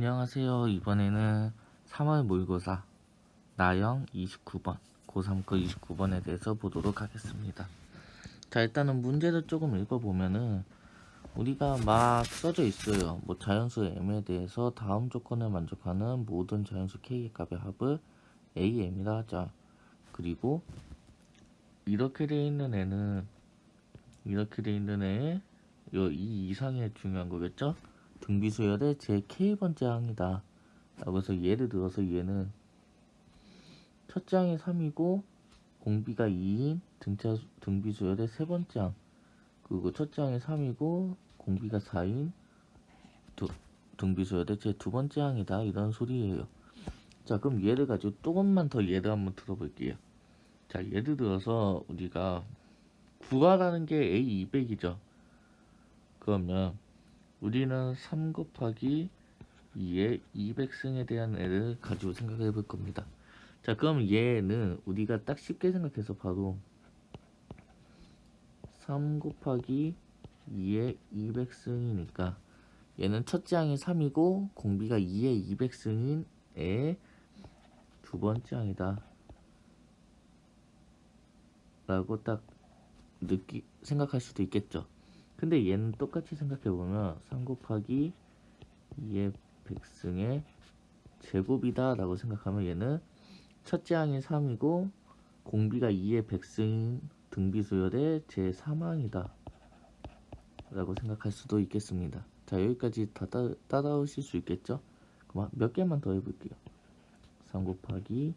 안녕하세요. 이번에는 3월 모의고사 나영 29번 고3 거 29번에 대해서 보도록 하겠습니다. 자, 일단은 문제를 조금 읽어보면은 우리가 막 써져 있어요. 뭐 자연수 m에 대해서 다음 조건을 만족하는 모든 자연수 k의 값의 합을 am이라 하자. 그리고 이렇게 돼 있는 애는 이 이상이 중요한 거겠죠? 등비수열의 제 k번째 항이다. 라고 해서 예를 들어서 얘는 첫째 항이 3이고 공비가 2인 등비수열의 세 번째 항, 그리고 첫째 항이 3이고 공비가 4인 등비수열의 제 두 번째 항이다, 이런 소리예요. 자, 그럼 얘를 가지고 조금만 더 예를 한번 들어볼게요. 자, 예를 들어서 우리가 구하라는 게 A200이죠. 그러면 우리는 3 곱하기 2의 200승에 대한 애를 가지고 생각해 볼 겁니다. 자, 그럼 얘는 우리가 딱 쉽게 생각해서 바로 3 곱하기 2의 200승이니까 얘는 첫째 항이 3이고 공비가 2의 200승인 애 두 번째 항이다 라고 딱 생각할 수도 있겠죠. 근데 얘는 똑같이 생각해보면 3 곱하기 2의 100승의 제곱이다 라고 생각하면 얘는 첫째 항이 3이고 공비가 2의 100승인 등비수열의 제 3항이다 라고 생각할 수도 있겠습니다. 자, 여기까지 다 따라오실 수 있겠죠? 그럼 몇 개만 더 해볼게요. 3 곱하기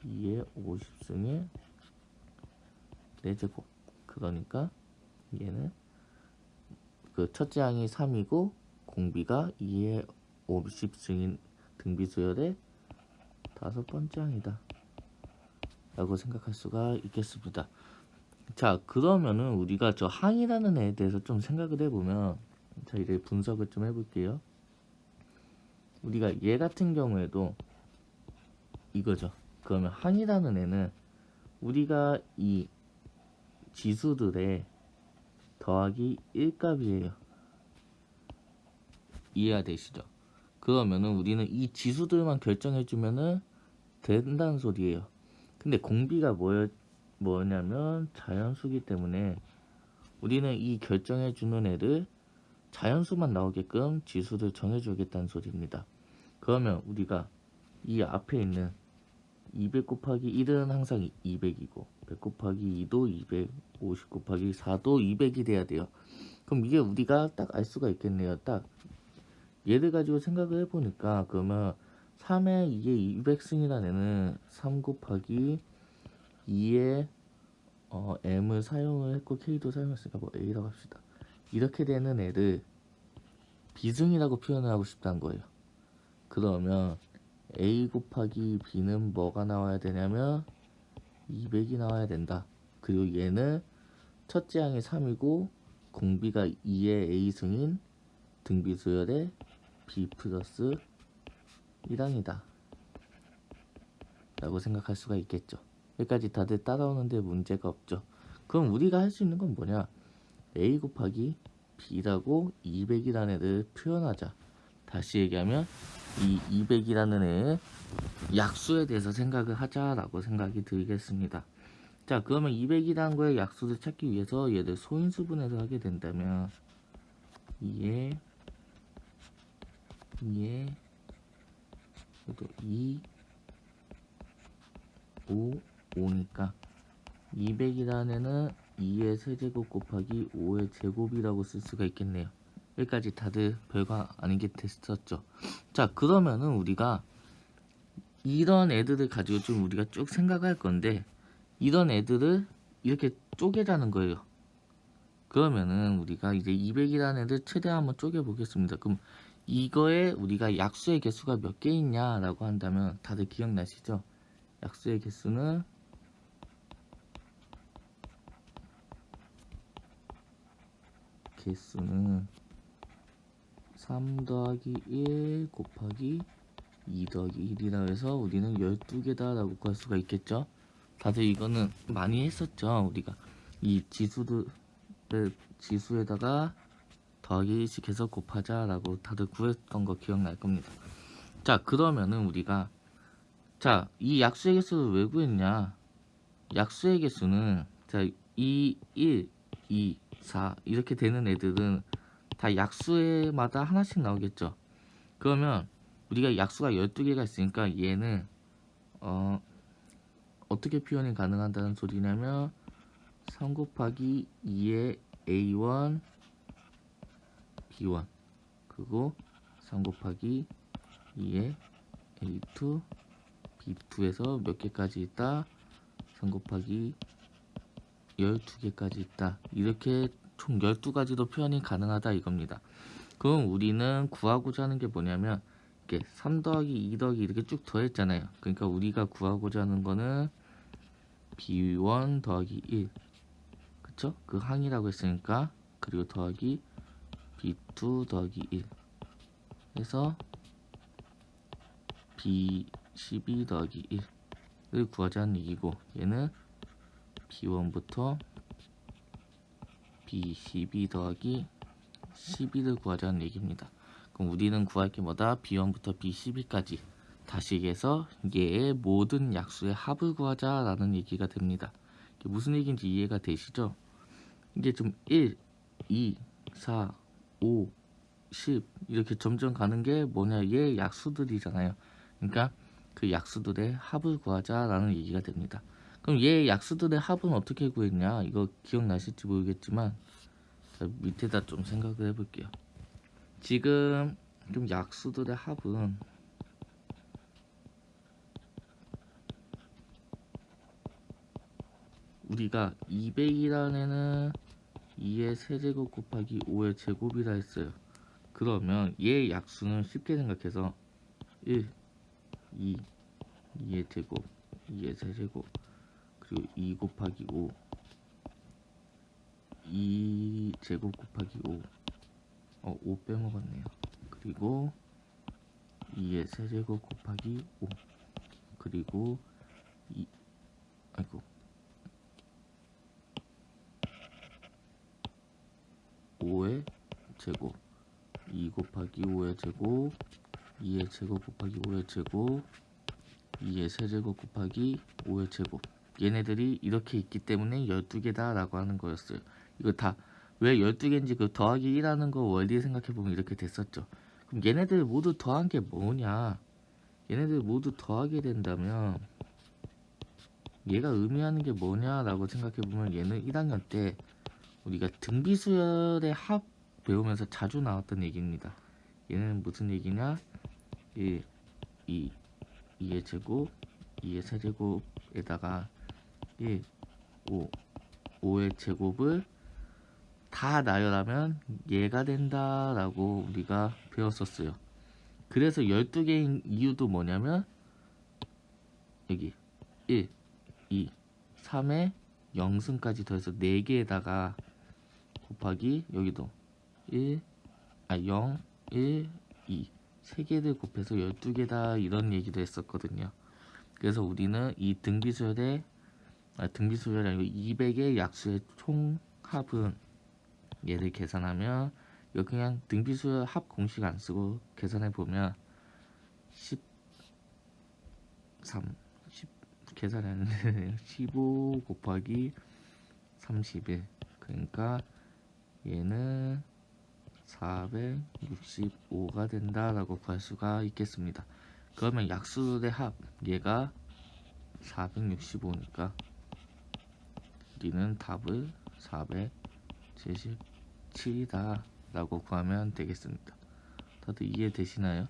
2의 50승의 4제곱. 그러니까 얘는 그 첫째 항이 3이고 공비가 2의 50승인 등비수열의 다섯 번째 항이다 라고 생각할 수가 있겠습니다. 자, 그러면은 우리가 저 항이라는 애에 대해서 좀 생각을 해보면, 자, 이제 분석을 좀 해볼게요. 우리가 얘 같은 경우에도 이거죠. 그러면 항이라는 애는 우리가 이 지수들의 더하기 1값이에요. 이해가 되시죠? 그러면은 우리는 이 지수들만 결정해주면은 된다는 소리예요. 근데 공비가 뭐냐면 자연수기 때문에 우리는 이 결정해주는 애를 자연수만 나오게끔 지수를 정해주겠다는 소리입니다. 그러면 우리가 이 앞에 있는 200 곱하기 1은 항상 200이고 100 곱하기 2도 200, 50 곱하기 4도 200이 돼야 돼요. 그럼 이게 우리가 딱 알 수가 있겠네요. 딱 얘를 가지고 생각을 해보니까 그러면 3에 2에 200승이라는 애는 3 곱하기 2에 m을 사용을 했고 k도 사용했으니까 뭐 a라고 합시다. 이렇게 되는 애를 비승이라고 표현을 하고 싶다는 거예요. 그러면 a 곱하기 b는 뭐가 나와야 되냐면 200이 나와야 된다. 그리고 얘는 첫째 항이 3이고 공비가 2의 a승인 등비수열의 b 플러스 1항이다 라고 생각할 수가 있겠죠. 여기까지 다들 따라오는데 문제가 없죠. 그럼 우리가 할 수 있는 건 뭐냐, a 곱하기 b라고 200이라는 애를 표현하자. 다시 얘기하면 이 200이라는 애의 약수에 대해서 생각을 하자라고 생각이 들겠습니다. 자, 그러면 200이라는 거의 약수를 찾기 위해서 얘를 소인수분해서 하게 된다면 2에 2, 5, 5니까 200이라는 애는 2의 세제곱 곱하기 5의 제곱이라고 쓸 수가 있겠네요. 여기까지 다들 별거 아니게 됐었죠. 자, 그러면은 우리가 이런 애들을 가지고 좀 우리가 쭉 생각할 건데, 이런 애들을 이렇게 쪼개자는 거예요. 그러면은 우리가 이제 200이라는 애들 최대한 한번 쪼개 보겠습니다. 그럼 이거에 우리가 약수의 개수가 몇 개 있냐라고 한다면 다들 기억나시죠? 약수의 개수는 3 더하기 1 곱하기 2 더하기 1이라 해서 우리는 12개다 라고 구할 수가 있겠죠. 다들 이거는 많이 했었죠. 우리가 이 지수에다가 더하기 1씩 해서 곱하자 라고 다들 구했던 거 기억날 겁니다. 자, 그러면은 우리가 자, 이 약수의 개수를 왜 구했냐? 약수의 개수는 자, 2, 1, 2, 4 이렇게 되는 애들은 다 약수마다 하나씩 나오겠죠. 그러면 우리가 약수가 12개가 있으니까 얘는 어떻게 표현이 가능하다는 소리냐면 3 곱하기 2의 A1, B1 그리고 3 곱하기 2의 A2, B2에서 몇 개까지 있다? 3 곱하기 12개까지 있다. 이렇게 총 12가지로 표현이 가능하다 이겁니다. 그럼 우리는 구하고자 하는 게 뭐냐면 이렇게 3 더하기 2 더하기 이렇게 쭉 더했잖아요. 그러니까 우리가 구하고자 하는 거는 B1 더하기 1 그쵸? 그 항이라고 했으니까 그리고 더하기 B2 더하기 1 해서 B12 더하기 1을 구하자는 얘기고 얘는 B1부터 B12 더하기 12를 구하자는 얘기입니다. 그럼 우리는 구할 게 뭐다? B1부터 B12까지 다시해서 얘의 모든 약수의 합을 구하자라는 얘기가 됩니다. 이게 무슨 얘기인지 이해가 되시죠? 이게 좀 1, 2, 4, 5, 10 이렇게 점점 가는 게 뭐냐? 얘 약수들이잖아요. 그러니까 그 약수들의 합을 구하자라는 얘기가 됩니다. 그럼 얘 약수들의 합은 어떻게 구했냐? 이거 기억나실지 모르겠지만 자, 밑에다 좀 생각을 해볼게요. 지금 좀 약수들의 합은 우리가 200이라는 애는 2의 세제곱 곱하기 5의 제곱이라 했어요. 그러면 얘의 약수는 쉽게 생각해서 1, 2, 2의 제곱, 2의 세제곱 그리고 2 곱하기 5 2 제곱 곱하기 5 빼먹었네요. 그리고 2의 세제곱 곱하기 5 그리고 2 아이고 5의 제곱 2 곱하기 5의 제곱 2의 제곱 곱하기 5의 제곱 2의 세제곱 곱하기 5의 제곱 얘네들이 이렇게 있기 때문에 12개다 라고 하는 거였어요. 이거 다 왜 12개인지 그 더하기 1하는 거 원리에 생각해보면 이렇게 됐었죠. 그럼 얘네들 모두 더한 게 뭐냐? 얘네들 모두 더하게 된다면 얘가 의미하는 게 뭐냐라고 생각해보면 얘는 1학년 때 우리가 등비수열의 합 배우면서 자주 나왔던 얘기입니다. 얘는 무슨 얘기냐? 1, 2, 2의 제곱, 2의 세제곱에다가 1, 5, 5의 제곱을 다 나열하면 얘가 된다라고 우리가 배웠었어요. 그래서 12개인 이유도 뭐냐면 여기 1, 2, 3에 0승까지 더해서 4개에다가 곱하기 여기도 0, 1, 2 3개를 곱해서 12개다 이런 얘기도 했었거든요. 그래서 우리는 이 등비수열이 아니고 200의 약수의 총합은 얘를 계산하면 이거 그냥 등비수열 합 공식 안 쓰고 계산해 보면 10 계산했는데 15 곱하기 31 그러니까 얘는 465가 된다라고 구할 수가 있겠습니다. 그러면 약수들의 합 얘가 465니까 우리는 답을 477이다 라고 구하면 되겠습니다. 다들 이해되시나요?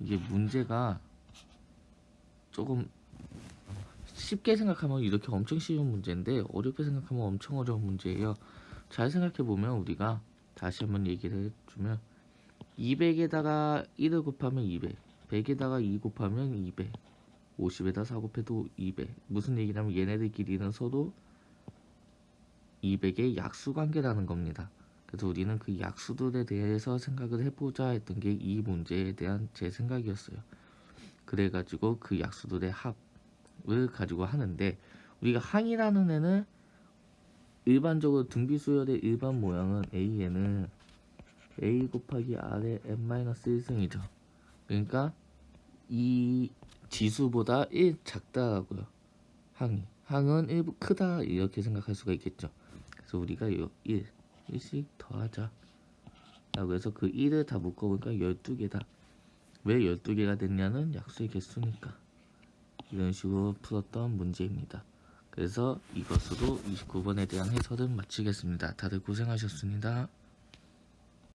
이게 문제가 조금 쉽게 생각하면 이렇게 엄청 쉬운 문제인데 어렵게 생각하면 엄청 어려운 문제예요. 잘 생각해보면 우리가 다시 한번 얘기를 해주면 200에다가 1을 곱하면 200 100에다가 2 곱하면 200 50에다 4 곱해도 200 무슨 얘기냐면 얘네들끼리는 서로 200의 약수 관계라는 겁니다. 그래서 우리는 그 약수들에 대해서 생각을 해보자 했던 게 이 문제에 대한 제 생각이었어요. 그래가지고 그 약수들의 합을 가지고 하는데 우리가 항이라는 애는 일반적으로 등비수열의 일반 모양은 A에는 a 곱하기 r의 n-1승이죠. 그러니까 이 지수보다 1 작다라고요. 항은 1 크다 이렇게 생각할 수가 있겠죠. 그래서 우리가 이 1씩 더하자 라고 해서 그 1을 다 묶어보니까 12개다. 왜 12개가 됐냐는 약수의 개수니까. 이런 식으로 풀었던 문제입니다. 그래서 이것으로 29번에 대한 해설은 마치겠습니다. 다들 고생하셨습니다.